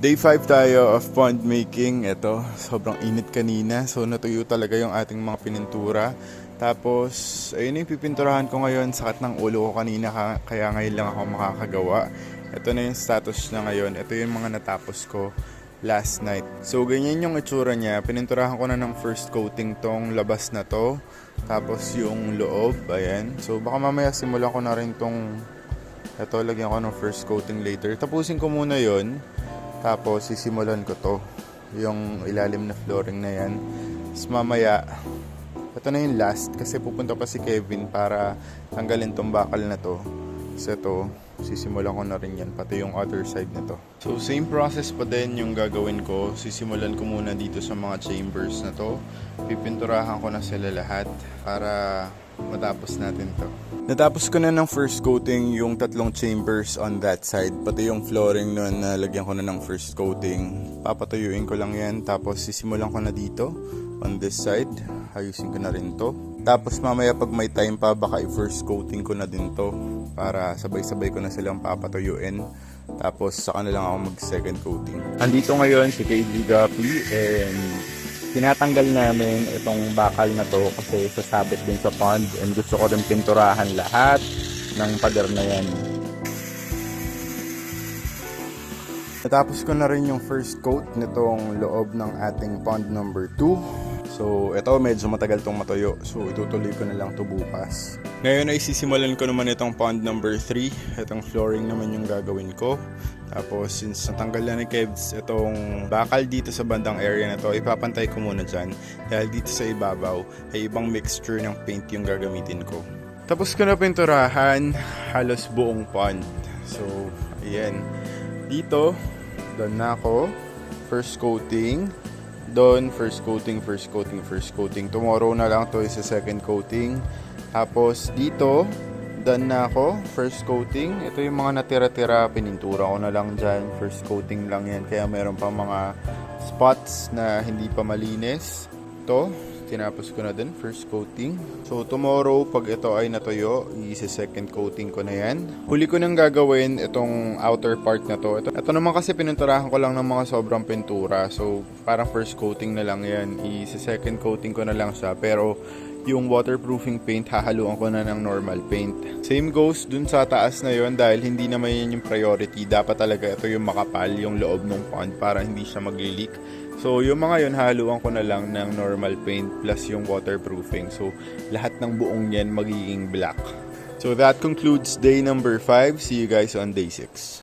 Day 5 tayo of pond making. Ito, sobrang init kanina. So natuyo talaga yung ating mga pinintura. Tapos, ayun yung pipinturahan ko ngayon. Sakit ng ulo ko kanina kaya ngayon lang ako makakagawa. Ito na yung status na ngayon. Ito yung mga natapos ko last night. So ganyan yung itsura niya. Pininturahan ko na ng first coating tong labas na to. Tapos yung loob, ayan. So baka mamaya simulan ko na rin tong ito, lagyan ko ng first coating later. Tapusin ko muna yon. Tapos, sisimulan ko to. Yung ilalim na flooring na yan. Tapos mamaya, ito na yung last. Kasi pupunta pa si Kevin para tanggalin tong bakal na to. Kasi ito, sisimulan ko na rin yan. Pati yung other side na to. So, same process pa din yung gagawin ko. Sisimulan ko muna dito sa mga chambers na to. Pipinturahan ko na sila lahat para matapos natin to. Natapos ko na ng first coating yung tatlong chambers on that side. Pati yung flooring nun, lagyan ko na ng first coating. Papatuyuin ko lang yan. Tapos sisimulan ko na dito on this side. Ayusin ko na rin to. Tapos mamaya pag may time pa, baka i-first coating ko na din to. Para sabay-sabay ko na silang papatuyuin. Tapos saka na lang ako mag-second coating. Andito ngayon si KG Gapi and tinatanggal namin itong bakal na to kasi sasabit din sa pond and gusto ko rin pinturahan lahat ng pader na yan. Natapos ko na rin yung first coat nitong loob ng ating pond number 2. So ito medyo matagal tong matuyo, so itutuloy ko na lang to bukas. Ngayon ay sisimulan ko naman itong pond number 3. Itong flooring naman yung gagawin ko. Tapos since natanggal na ni Kevs itong bakal dito sa bandang area na to, ipapantay ko muna dyan. Dahil dito sa ibabaw ay ibang mixture ng paint yung gagamitin ko. Tapos ko na pinturahan halos buong pond. So ayan. Dito, doon na ako. First coating. Doon, first coating, first coating, first coating. Tomorrow na lang to is a second coating. Tapos dito, done na ako. First coating. Ito yung mga natira-tira. Pinintura ko na lang dyan. First coating lang yan. Kaya meron pa mga spots na hindi pa malinis. Ito, tinapos ko na din. First coating. So tomorrow, pag ito ay natuyo, i-second coating ko na yan. Huli ko nang gagawin itong outer part na to. Ito naman kasi pininturahan ko lang ng mga sobrang pintura. So parang first coating na lang yan. I-second coating ko na lang siya. Pero yung waterproofing paint, hahaluan ko na ng normal paint. Same goes dun sa taas na yon dahil hindi naman yan yung priority. Dapat talaga ito yung makapal, yung loob ng pond para hindi siya mag-leak. So yung mga yun, hahaluan ko na lang ng normal paint plus yung waterproofing. So lahat ng buong yan magiging black. So that concludes day number 5. See you guys on day 6.